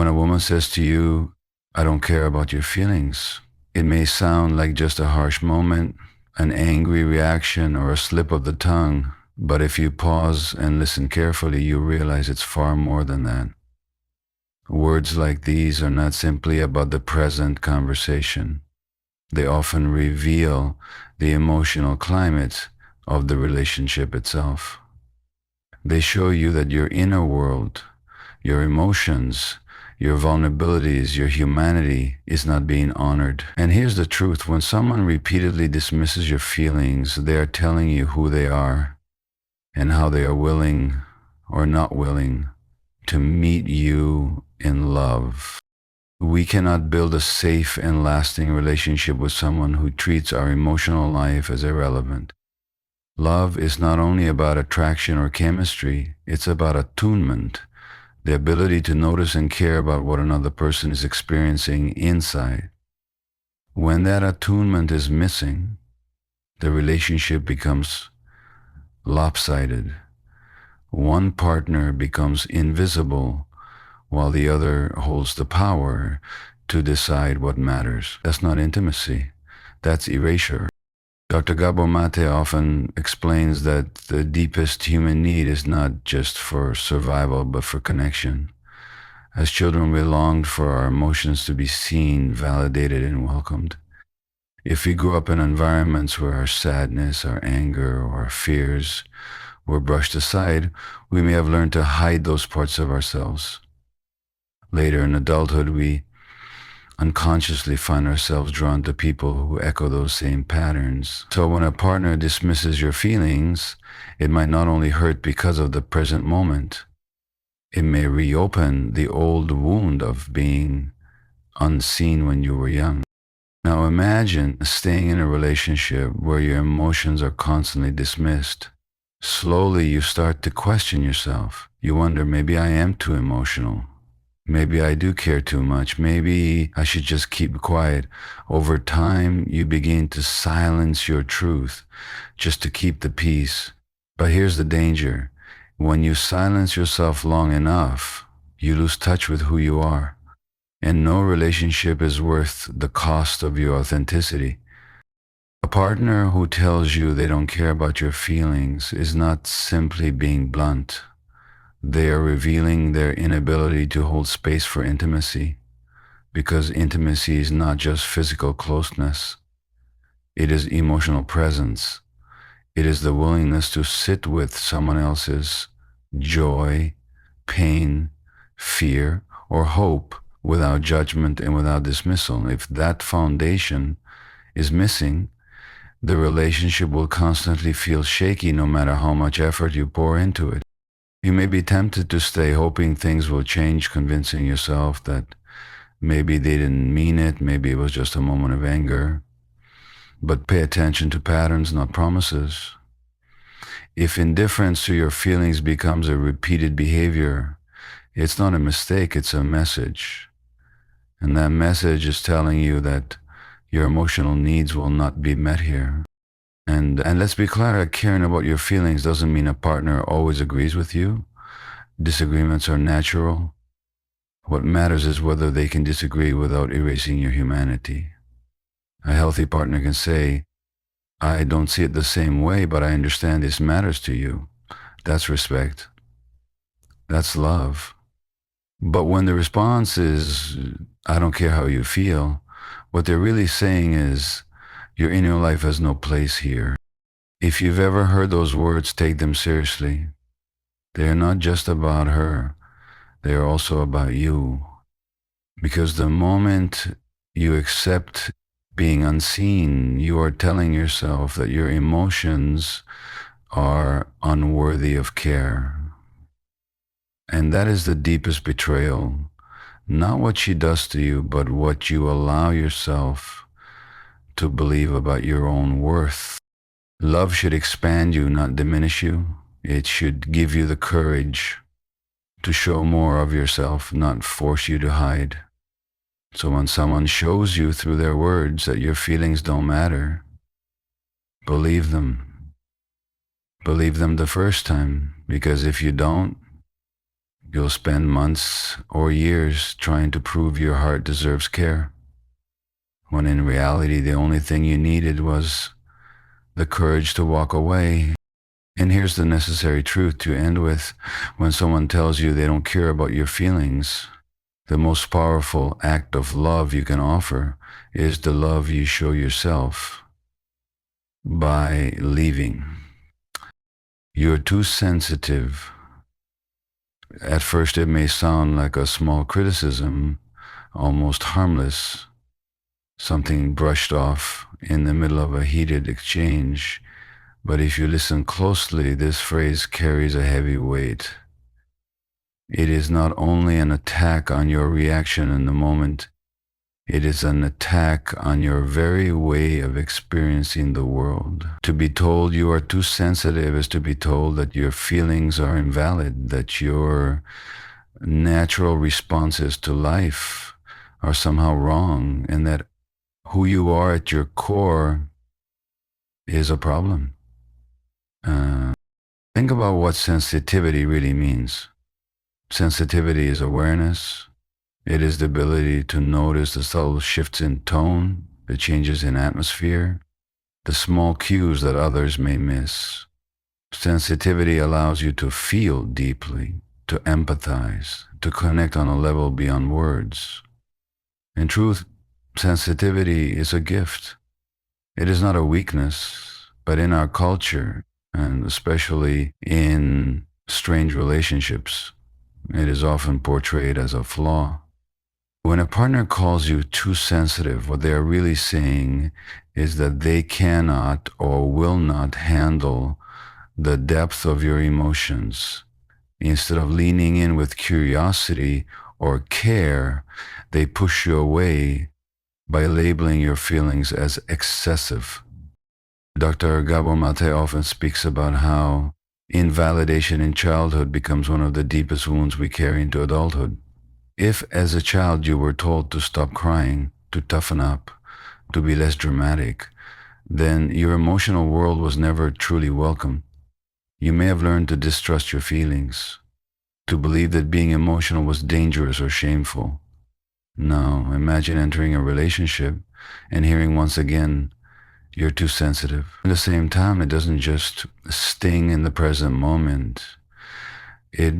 When a woman says to you, "I don't care about your feelings," it may sound like just a harsh moment, an angry reaction, or a slip of the tongue, but if you pause and listen carefully, you realize it's far more than that. Words like these are not simply about the present conversation. They often reveal the emotional climate of the relationship itself. They show you that your inner world, your emotions, your vulnerabilities, your humanity is not being honored. And here's the truth: when someone repeatedly dismisses your feelings, they are telling you who they are and how they are willing or not willing to meet you in love. We cannot build a safe and lasting relationship with someone who treats our emotional life as irrelevant. Love is not only about attraction or chemistry, it's about attunement, the ability to notice and care about what another person is experiencing inside. When that attunement is missing, the relationship becomes lopsided. One partner becomes invisible while the other holds the power to decide what matters. That's not intimacy. That's erasure. Dr. Gabor Maté often explains that the deepest human need is not just for survival, but for connection. As children, we longed for our emotions to be seen, validated, and welcomed. If we grew up in environments where our sadness, our anger, or our fears were brushed aside, we may have learned to hide those parts of ourselves. Later in adulthood, we unconsciously find ourselves drawn to people who echo those same patterns. So when a partner dismisses your feelings, it might not only hurt because of the present moment, it may reopen the old wound of being unseen when you were young. Now imagine staying in a relationship where your emotions are constantly dismissed. Slowly you start to question yourself. You wonder, maybe I am too emotional. Maybe I do care too much. Maybe I should just keep quiet. Over time, you begin to silence your truth just to keep the peace. But here's the danger. When you silence yourself long enough, you lose touch with who you are. And no relationship is worth the cost of your authenticity. A partner who tells you they don't care about your feelings is not simply being blunt. They are revealing their inability to hold space for intimacy, because intimacy is not just physical closeness. It is emotional presence. It is the willingness to sit with someone else's joy, pain, fear, or hope without judgment and without dismissal. If that foundation is missing, the relationship will constantly feel shaky no matter how much effort you pour into it. You may be tempted to stay hoping things will change, convincing yourself that maybe they didn't mean it, maybe it was just a moment of anger. But pay attention to patterns, not promises. If indifference to your feelings becomes a repeated behavior, it's not a mistake, it's a message. And that message is telling you that your emotional needs will not be met here. And let's be clear, caring about your feelings doesn't mean a partner always agrees with you. Disagreements are natural. What matters is whether they can disagree without erasing your humanity. A healthy partner can say, "I don't see it the same way, but I understand this matters to you." That's respect. That's love. But when the response is, "I don't care how you feel," what they're really saying is, your inner life has no place here. If you've ever heard those words, take them seriously. They are not just about her. They are also about you. Because the moment you accept being unseen, you are telling yourself that your emotions are unworthy of care. And that is the deepest betrayal. Not what she does to you, but what you allow yourself to believe about your own worth. Love should expand you, not diminish you. It should give you the courage to show more of yourself, not force you to hide. So when someone shows you through their words that your feelings don't matter, believe them. Believe them the first time, because if you don't, You'll spend months or years trying to prove your heart deserves care, when in reality the only thing you needed was the courage to walk away. And here's the necessary truth to end with. When someone tells you they don't care about your feelings, the most powerful act of love you can offer is the love you show yourself by leaving. You're too sensitive. At first, it may sound like a small criticism, almost harmless, something brushed off in the middle of a heated exchange. But if you listen closely, this phrase carries a heavy weight. It is not only an attack on your reaction in the moment, it is an attack on your very way of experiencing the world. To be told you are too sensitive is to be told that your feelings are invalid, that your natural responses to life are somehow wrong, and that who you are at your core is a problem. Think about what sensitivity really means. Sensitivity is awareness. It is the ability to notice the subtle shifts in tone, the changes in atmosphere, the small cues that others may miss. Sensitivity allows you to feel deeply, to empathize, to connect on a level beyond words. In truth, sensitivity is a gift. It is not a weakness, but in our culture, and especially in strange relationships, it is often portrayed as a flaw. When a partner calls you too sensitive, what they are really saying is that they cannot or will not handle the depth of your emotions. Instead of leaning in with curiosity or care, they push you away by labeling your feelings as excessive. Dr. Gabor Maté often speaks about how invalidation in childhood becomes one of the deepest wounds we carry into adulthood. If as a child you were told to stop crying, to toughen up, to be less dramatic, then your emotional world was never truly welcome. You may have learned to distrust your feelings, to believe that being emotional was dangerous or shameful. Now, imagine entering a relationship and hearing once again, you're too sensitive. At the same time, it doesn't just sting in the present moment. It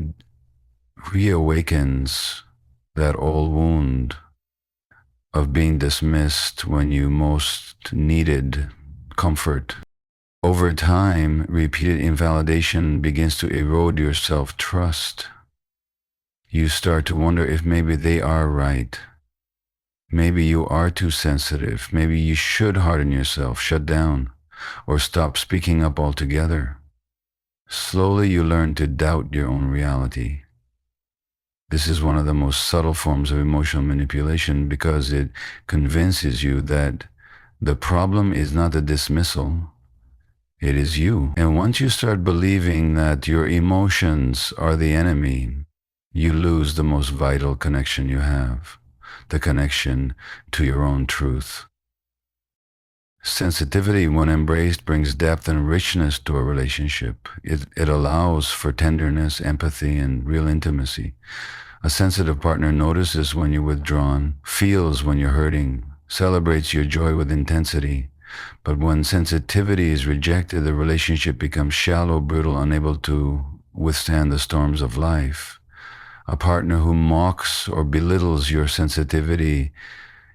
reawakens that old wound of being dismissed when you most needed comfort. Over time, repeated invalidation begins to erode your self-trust. You start to wonder if maybe they are right. Maybe you are too sensitive. Maybe you should harden yourself, shut down, or stop speaking up altogether. Slowly you learn to doubt your own reality. This is one of the most subtle forms of emotional manipulation because it convinces you that the problem is not the dismissal, it is you. And once you start believing that your emotions are the enemy, you lose the most vital connection you have, the connection to your own truth. Sensitivity, when embraced, brings depth and richness to a relationship. It allows for tenderness, empathy, and real intimacy. A sensitive partner notices when you're withdrawn, feels when you're hurting, celebrates your joy with intensity. But when sensitivity is rejected, the relationship becomes shallow, brittle, unable to withstand the storms of life. A partner who mocks or belittles your sensitivity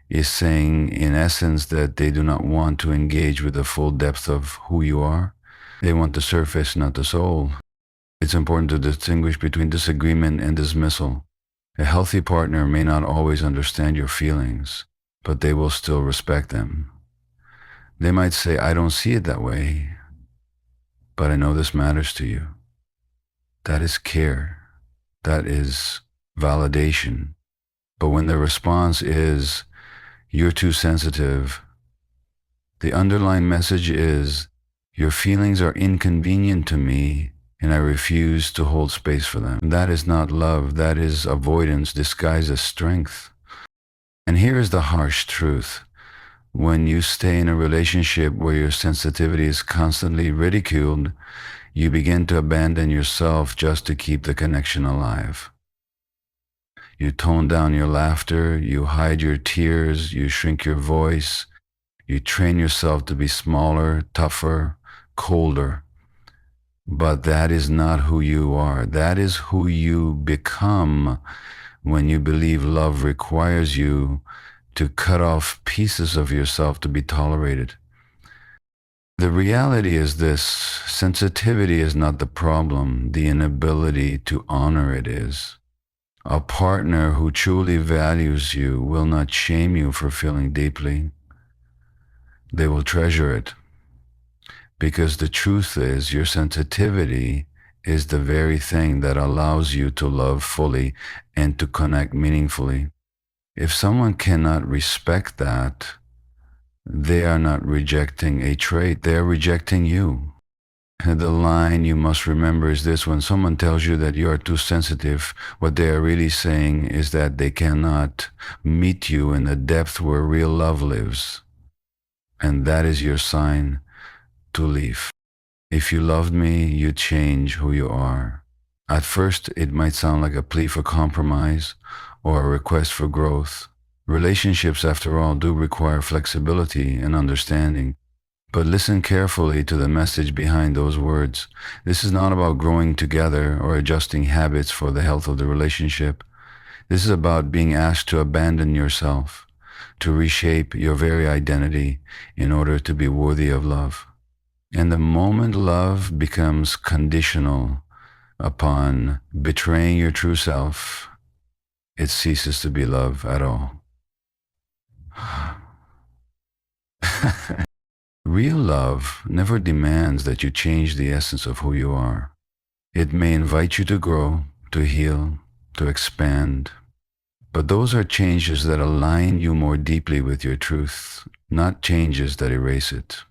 is saying, in essence, that they do not want to engage with the full depth of who you are. They want the surface, not the soul. It's important to distinguish between disagreement and dismissal. A healthy partner may not always understand your feelings, but they will still respect them. They might say, I don't see it that way, but I know this matters to you. That is care. That is validation. But when the response is, you're too sensitive, the underlying message is, your feelings are inconvenient to me and I refuse to hold space for them. That is not love. That is avoidance disguised as strength. And here is the harsh truth. When you stay in a relationship where your sensitivity is constantly ridiculed, you begin to abandon yourself just to keep the connection alive. You tone down your laughter, you hide your tears, you shrink your voice, you train yourself to be smaller, tougher, colder. But that is not who you are. That is who you become when you believe love requires you to cut off pieces of yourself to be tolerated. The reality is this: sensitivity is not the problem, the inability to honor it is. A partner who truly values you will not shame you for feeling deeply. They will treasure it. Because the truth is, your sensitivity is the very thing that allows you to love fully and to connect meaningfully. If someone cannot respect that, they are not rejecting a trait, they are rejecting you. And the line you must remember is this: when someone tells you that you are too sensitive, what they are really saying is that they cannot meet you in the depth where real love lives. And that is your sign to leave. If you loved me, you'd change who you are. At first, it might sound like a plea for compromise or a request for growth. Relationships, after all, do require flexibility and understanding. But listen carefully to the message behind those words. This is not about growing together or adjusting habits for the health of the relationship. This is about being asked to abandon yourself, to reshape your very identity in order to be worthy of love. And the moment love becomes conditional upon betraying your true self, it ceases to be love at all. Real love never demands that you change the essence of who you are. It may invite you to grow, to heal, to expand. But those are changes that align you more deeply with your truth, not changes that erase it.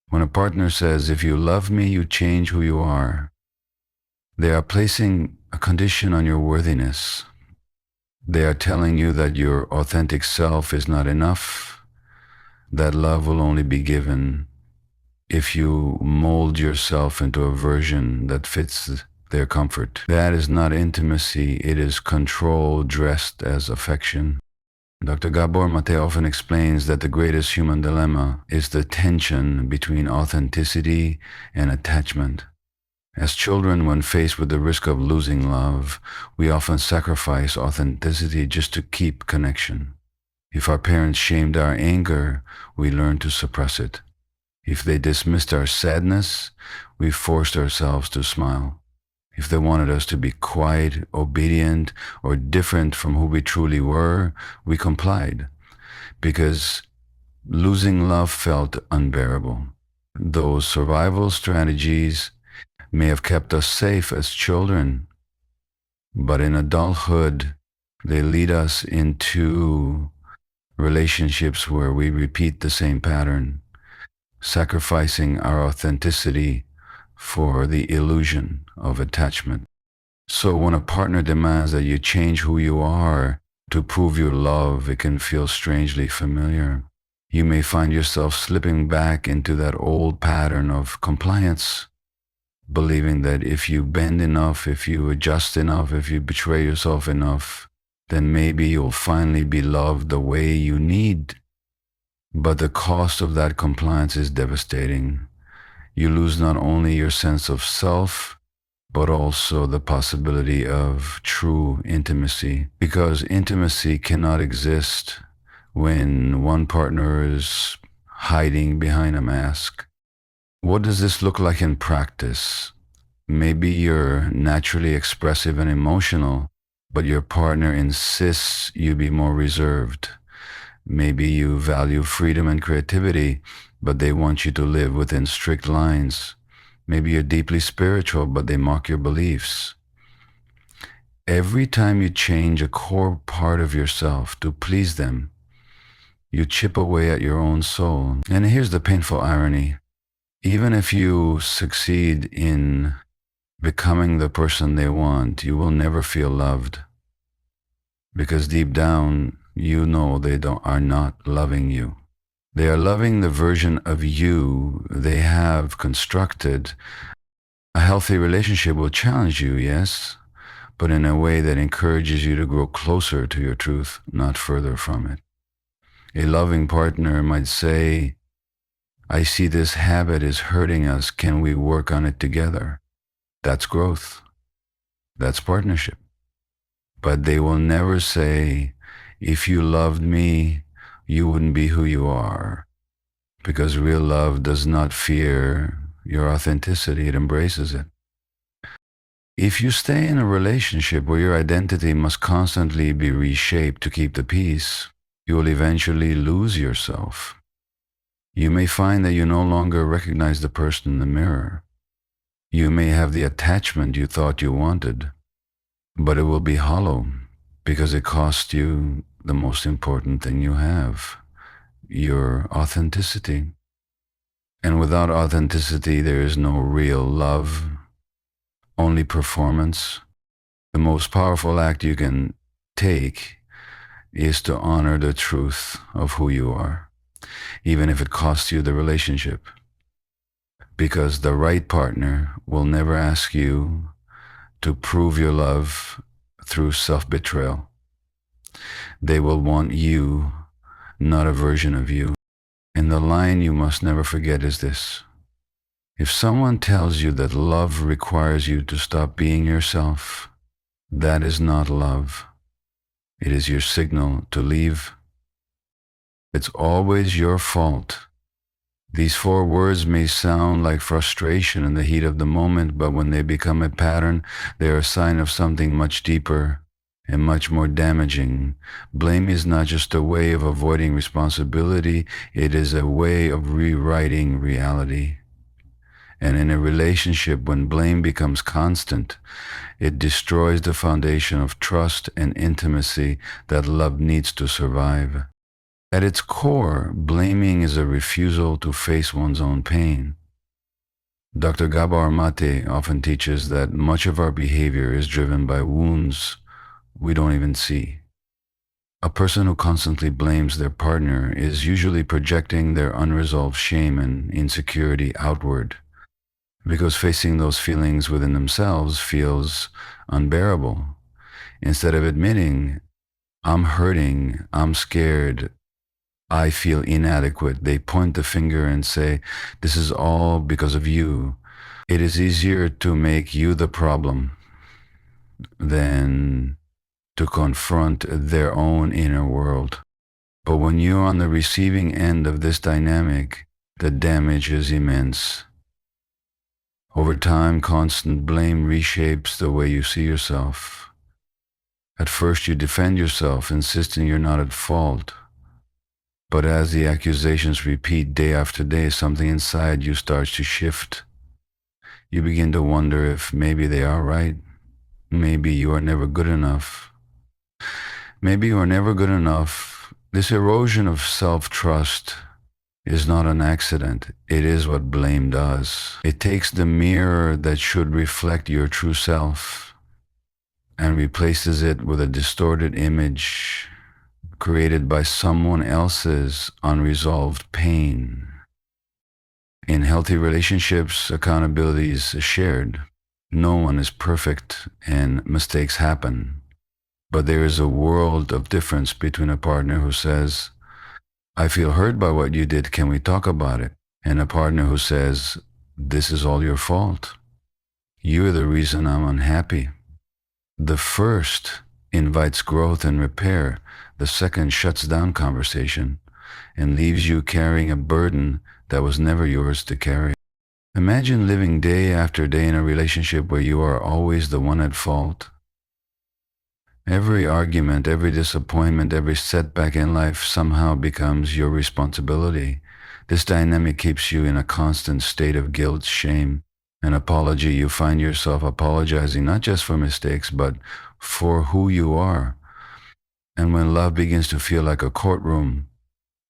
When a partner says, "If you love me, you change who you are," they are placing a condition on your worthiness. They are telling you that your authentic self is not enough, that love will only be given if you mold yourself into a version that fits their comfort. That is not intimacy, it is control dressed as affection. Dr. Gabor Maté often explains that the greatest human dilemma is the tension between authenticity and attachment. As children, when faced with the risk of losing love, we often sacrifice authenticity just to keep connection. If our parents shamed our anger, we learned to suppress it. If they dismissed our sadness, we forced ourselves to smile. If they wanted us to be quiet, obedient, or different from who we truly were, we complied, because losing love felt unbearable. Those survival strategies may have kept us safe as children, but in adulthood, they lead us into relationships where we repeat the same pattern, sacrificing our authenticity for the illusion of attachment. So when a partner demands that you change who you are to prove your love, it can feel strangely familiar. You may find yourself slipping back into that old pattern of compliance, believing that if you bend enough, if you adjust enough, if you betray yourself enough, then maybe you'll finally be loved the way you need. But the cost of that compliance is devastating. You lose not only your sense of self, but also the possibility of true intimacy. Because intimacy cannot exist when one partner is hiding behind a mask. What does this look like in practice? Maybe you're naturally expressive and emotional, but your partner insists you be more reserved. Maybe you value freedom and creativity, but they want you to live within strict lines. Maybe you're deeply spiritual, but they mock your beliefs. Every time you change a core part of yourself to please them, you chip away at your own soul. And here's the painful irony. Even if you succeed in becoming the person they want, you will never feel loved. Because deep down, you know they are not loving you. They are loving the version of you they have constructed. A healthy relationship will challenge you, yes, but in a way that encourages you to grow closer to your truth, not further from it. A loving partner might say, I see this habit is hurting us. Can we work on it together? That's growth. That's partnership. But they will never say, if you loved me, you wouldn't be who you are. Because real love does not fear your authenticity, it embraces it. If you stay in a relationship where your identity must constantly be reshaped to keep the peace, you will eventually lose yourself. You may find that you no longer recognize the person in the mirror. You may have the attachment you thought you wanted, but it will be hollow because it cost you the most important thing you have, your authenticity. And without authenticity, there is no real love, only performance. The most powerful act you can take is to honor the truth of who you are, even if it costs you the relationship. Because the right partner will never ask you to prove your love through self-betrayal. They will want you, not a version of you. And the line you must never forget is this. If someone tells you that love requires you to stop being yourself, that is not love. It is your signal to leave. It's always your fault. These 4 words may sound like frustration in the heat of the moment, but when they become a pattern, they are a sign of something much deeper and much more damaging. Blame is not just a way of avoiding responsibility, it is a way of rewriting reality. And in a relationship, when blame becomes constant, it destroys the foundation of trust and intimacy that love needs to survive. At its core, blaming is a refusal to face one's own pain. Dr. Gabor Maté often teaches that much of our behavior is driven by wounds we don't even see. A person who constantly blames their partner is usually projecting their unresolved shame and insecurity outward, because facing those feelings within themselves feels unbearable. Instead of admitting, I'm hurting, I'm scared, I feel inadequate, they point the finger and say, this is all because of you. It is easier to make you the problem than to confront their own inner world. But when you're on the receiving end of this dynamic, the damage is immense. Over time, constant blame reshapes the way you see yourself. At first, you defend yourself, insisting you're not at fault. But as the accusations repeat day after day, something inside you starts to shift. You begin to wonder if maybe they are right. Maybe you are never good enough. Maybe you are never good enough. This erosion of self-trust is not an accident. It is what blame does. It takes the mirror that should reflect your true self and replaces it with a distorted image created by someone else's unresolved pain. In healthy relationships, accountability is shared. No one is perfect and mistakes happen. But there is a world of difference between a partner who says, I feel hurt by what you did, can we talk about it? And a partner who says, this is all your fault. You're the reason I'm unhappy. The first invites growth and repair. The second shuts down conversation and leaves you carrying a burden that was never yours to carry. Imagine living day after day in a relationship where you are always the one at fault. Every argument, every disappointment, every setback in life somehow becomes your responsibility. This dynamic keeps you in a constant state of guilt, shame, and apology. You find yourself apologizing not just for mistakes, but for who you are. And when love begins to feel like a courtroom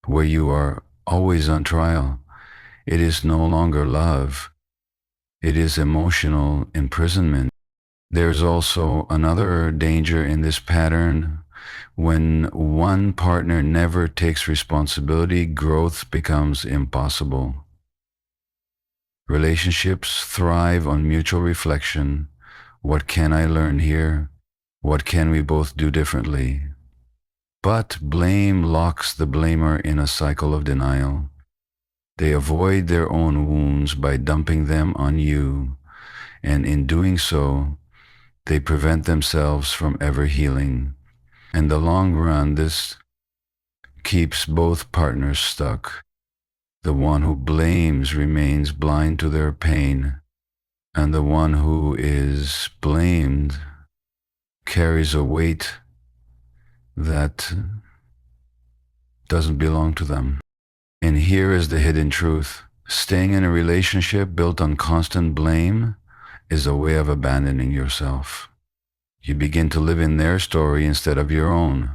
where you are always on trial, it is no longer love. It is emotional imprisonment. There's also another danger in this pattern. When one partner never takes responsibility, growth becomes impossible. Relationships thrive on mutual reflection. What can I learn here? What can we both do differently? But blame locks the blamer in a cycle of denial. They avoid their own wounds by dumping them on you, and in doing so, they prevent themselves from ever healing. In the long run, this keeps both partners stuck. The one who blames remains blind to their pain, and the one who is blamed carries a weight that doesn't belong to them. And here is the hidden truth. Staying in a relationship built on constant blame is a way of abandoning yourself. You begin to live in their story instead of your own.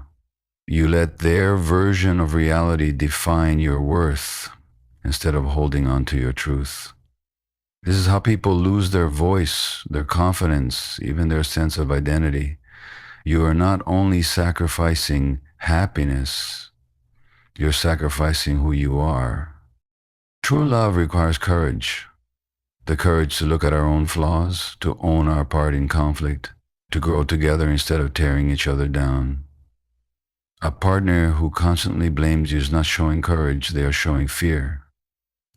You let their version of reality define your worth instead of holding on to your truth. This is how people lose their voice, their confidence, even their sense of identity. You are not only sacrificing happiness, you're sacrificing who you are. True love requires courage. The courage to look at our own flaws, to own our part in conflict, to grow together instead of tearing each other down. A partner who constantly blames you is not showing courage, they are showing fear.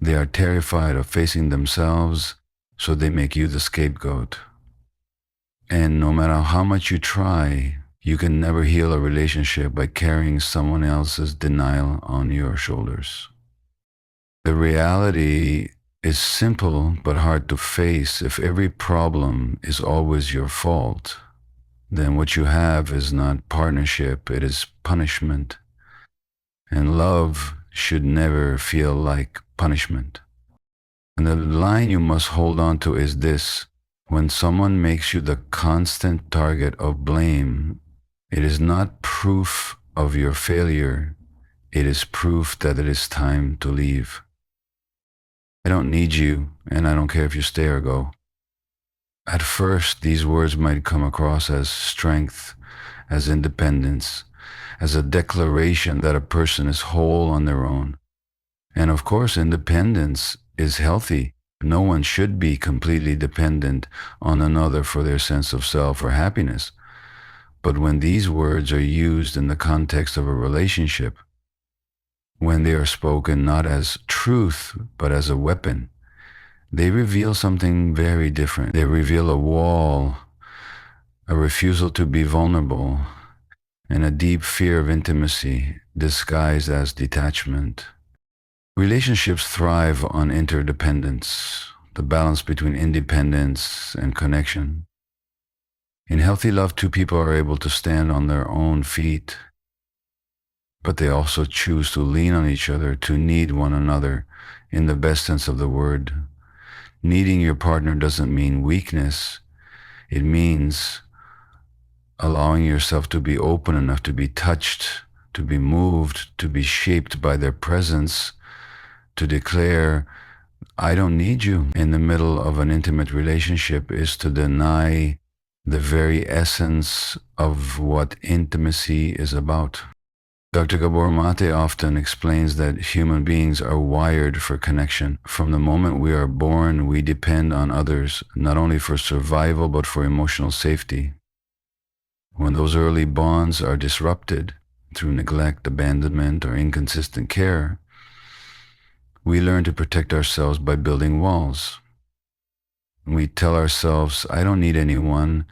They are terrified of facing themselves, so they make you the scapegoat. And no matter how much you try, you can never heal a relationship by carrying someone else's denial on your shoulders. The reality is simple but hard to face. If every problem is always your fault, then what you have is not partnership, it is punishment. And love should never feel like punishment. And the line you must hold on to is this: when someone makes you the constant target of blame, it is not proof of your failure, it is proof that it is time to leave. I don't need you, and I don't care if you stay or go. At first, these words might come across as strength, as independence, as a declaration that a person is whole on their own. And of course, independence is healthy. No one should be completely dependent on another for their sense of self or happiness. But when these words are used in the context of a relationship, when they are spoken not as truth, but as a weapon, they reveal something very different. They reveal a wall, a refusal to be vulnerable, and a deep fear of intimacy disguised as detachment. Relationships thrive on interdependence, the balance between independence and connection. In healthy love, two people are able to stand on their own feet, but they also choose to lean on each other, to need one another in the best sense of the word. Needing your partner doesn't mean weakness. It means allowing yourself to be open enough to be touched, to be moved, to be shaped by their presence, to declare, I don't need you in the middle of an intimate relationship is to deny the very essence of what intimacy is about. Dr. Gabor Maté often explains that human beings are wired for connection. From the moment we are born, we depend on others, not only for survival, but for emotional safety. When those early bonds are disrupted through neglect, abandonment, or inconsistent care, we learn to protect ourselves by building walls. We tell ourselves, I don't need anyone,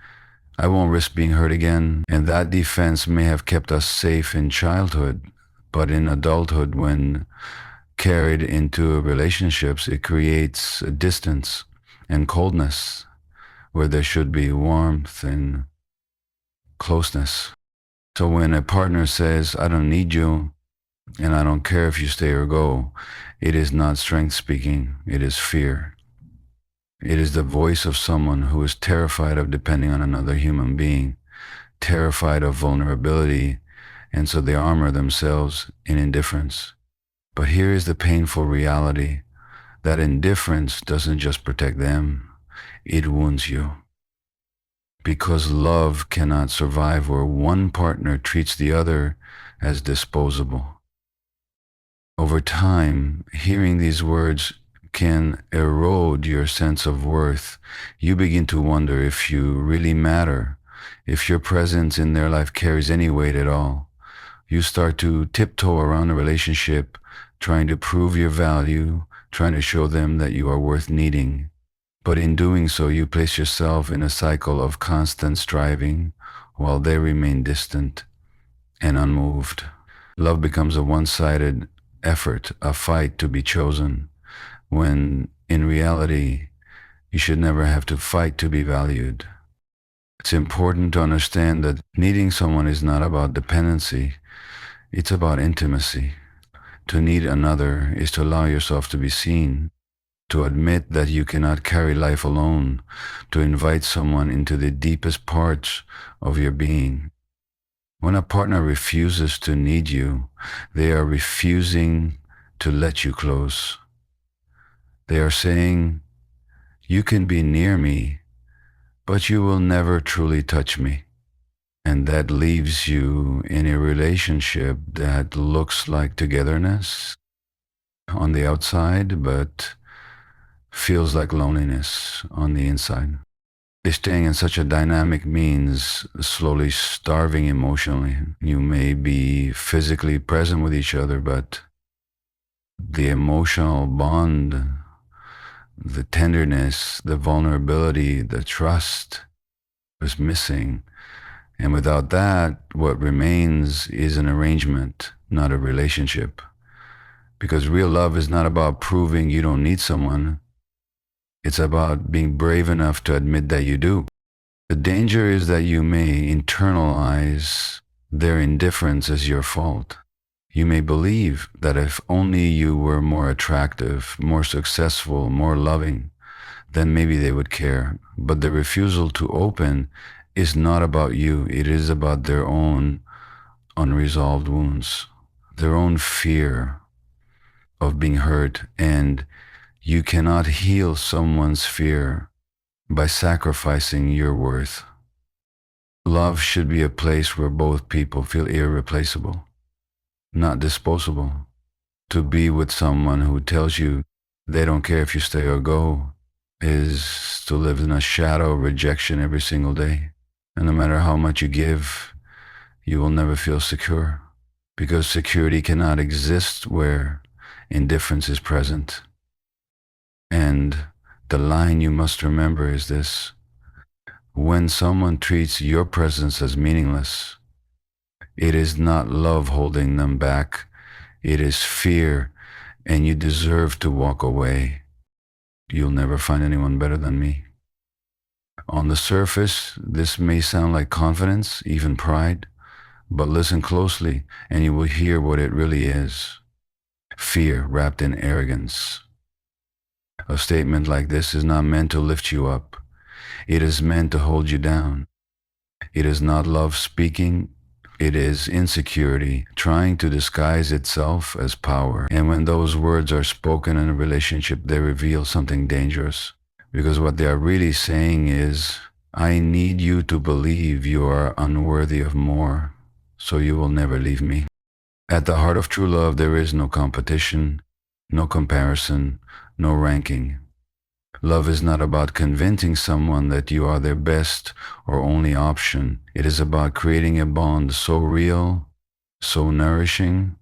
I won't risk being hurt again, and that defense may have kept us safe in childhood, but in adulthood, when carried into relationships, it creates a distance and coldness where there should be warmth and closeness. So when a partner says, I don't need you, and I don't care if you stay or go, it is not strength speaking, it is fear. It is the voice of someone who is terrified of depending on another human being, terrified of vulnerability, and so they armor themselves in indifference. But here is the painful reality, that indifference doesn't just protect them, it wounds you. Because love cannot survive where one partner treats the other as disposable. Over time, hearing these words can erode your sense of worth. You begin to wonder if you really matter, if your presence in their life carries any weight at all, you start to tiptoe around a relationship, trying to prove your value, trying to show them that you are worth needing. But in doing so, you place yourself in a cycle of constant striving while they remain distant and unmoved. Love becomes a one-sided effort, a fight to be chosen, when in reality, you should never have to fight to be valued. It's important to understand that needing someone is not about dependency, it's about intimacy. To need another is to allow yourself to be seen, to admit that you cannot carry life alone, to invite someone into the deepest parts of your being. When a partner refuses to need you, they are refusing to let you close. They are saying, you can be near me, but you will never truly touch me. And that leaves you in a relationship that looks like togetherness on the outside, but feels like loneliness on the inside. Staying in such a dynamic means slowly starving emotionally. You may be physically present with each other, but the emotional bond, the tenderness, the vulnerability, the trust is missing. And without that, what remains is an arrangement, not a relationship. Because real love is not about proving you don't need someone. It's about being brave enough to admit that you do. The danger is that you may internalize their indifference as your fault. You may believe that if only you were more attractive, more successful, more loving, then maybe they would care. But the refusal to open is not about you. It is about their own unresolved wounds, their own fear of being hurt. And you cannot heal someone's fear by sacrificing your worth. Love should be a place where both people feel irreplaceable, not disposable. To be with someone who tells you they don't care if you stay or go is to live in a shadow of rejection every single day. And no matter how much you give, you will never feel secure, because security cannot exist where indifference is present. And the line you must remember is this: when someone treats your presence as meaningless, it is not love holding them back, it is fear, and you deserve to walk away. You'll never find anyone better than me. On the surface, this may sound like confidence, even pride, but listen closely and you will hear what it really is. Fear wrapped in arrogance. A statement like this is not meant to lift you up. It is meant to hold you down. It is not love speaking. It is insecurity trying to disguise itself as power. And when those words are spoken in a relationship, they reveal something dangerous. Because what they are really saying is, I need you to believe you are unworthy of more, so you will never leave me. At the heart of true love, there is no competition, no comparison, no ranking. Love is not about convincing someone that you are their best or only option. It is about creating a bond so real, so nourishing,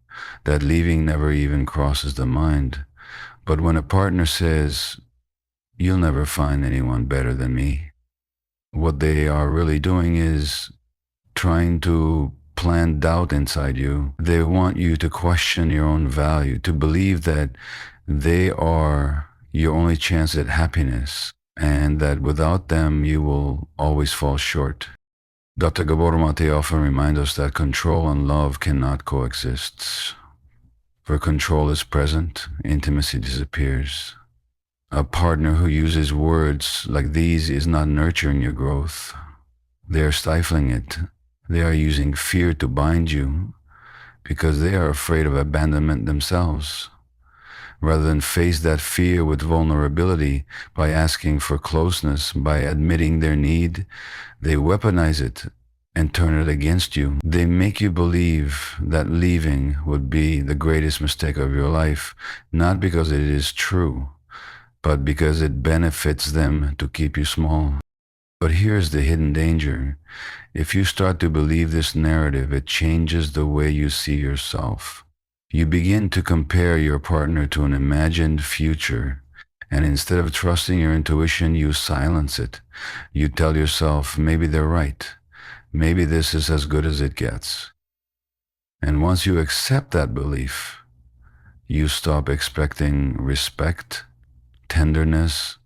that leaving never even crosses the mind. But when a partner says, you'll never find anyone better than me, what they are really doing is trying to plant doubt inside you. They want you to question your own value, to believe that they are your only chance at happiness, and that without them you will always fall short. Dr. Gabor Maté often reminds us that control and love cannot coexist. Where control is present, intimacy disappears. A partner who uses words like these is not nurturing your growth. They are stifling it. They are using fear to bind you because they are afraid of abandonment themselves. Rather than face that fear with vulnerability by asking for closeness, by admitting their need, they weaponize it and turn it against you. They make you believe that leaving would be the greatest mistake of your life, not because it is true, but because it benefits them to keep you small. But here's the hidden danger. If you start to believe this narrative, it changes the way you see yourself. You begin to compare your partner to an imagined future, and instead of trusting your intuition, you silence it. You tell yourself, maybe they're right. Maybe this is as good as it gets. And once you accept that belief, you stop expecting respect, tenderness,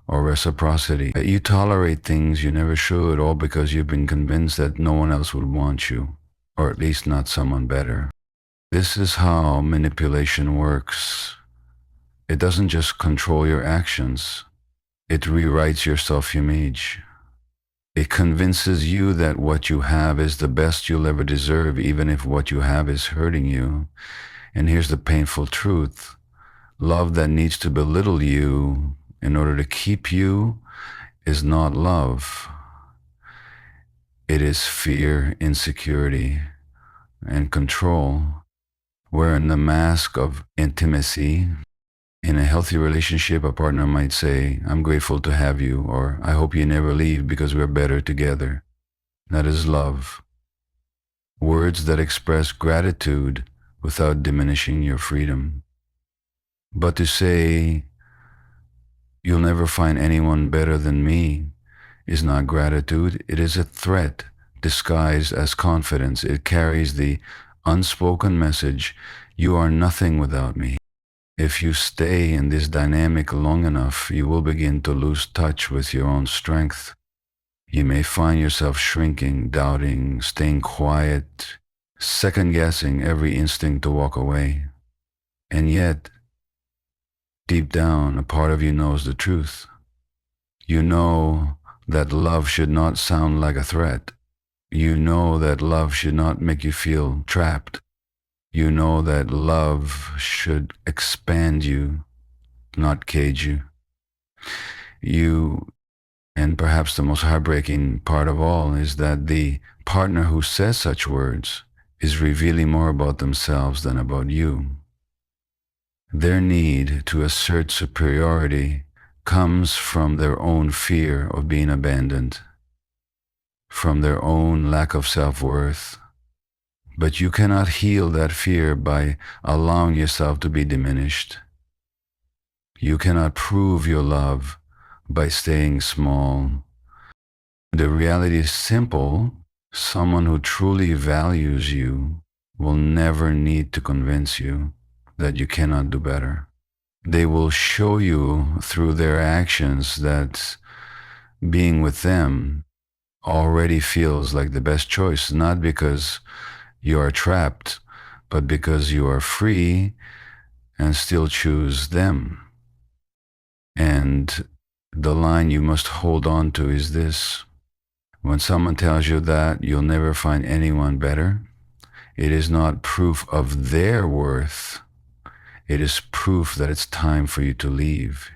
or reciprocity. You tolerate things you never should, all because you've been convinced that no one else would want you, or at least not someone better. This is how manipulation works. It doesn't just control your actions, it rewrites your self-image. It convinces you that what you have is the best you'll ever deserve, even if what you have is hurting you. And here's the painful truth. Love that needs to belittle you in order to keep you is not love. It is fear, insecurity, and control. Wearing the mask of intimacy. In a healthy relationship, a partner might say, I'm grateful to have you, or I hope you never leave because we're better together. That is love. Words that express gratitude without diminishing your freedom. But to say, you'll never find anyone better than me, is not gratitude. It is a threat disguised as confidence. It carries the unspoken message, you are nothing without me. If you stay in this dynamic long enough, you will begin to lose touch with your own strength. You may find yourself shrinking, doubting, staying quiet, second-guessing every instinct to walk away. And yet, deep down, a part of you knows the truth. You know that love should not sound like a threat. You know that love should not make you feel trapped. You know that love should expand you, not cage you. And perhaps the most heartbreaking part of all is that the partner who says such words is revealing more about themselves than about you. Their need to assert superiority comes from their own fear of being abandoned, from their own lack of self-worth. But you cannot heal that fear by allowing yourself to be diminished. You cannot prove your love by staying small. The reality is simple. Someone who truly values you will never need to convince you that you cannot do better. They will show you through their actions that being with them already feels like the best choice, not because you are trapped, but because you are free and still choose them. And the line you must hold on to is this. When someone tells you that you'll never find anyone better, it is not proof of their worth. It is proof that it's time for you to leave.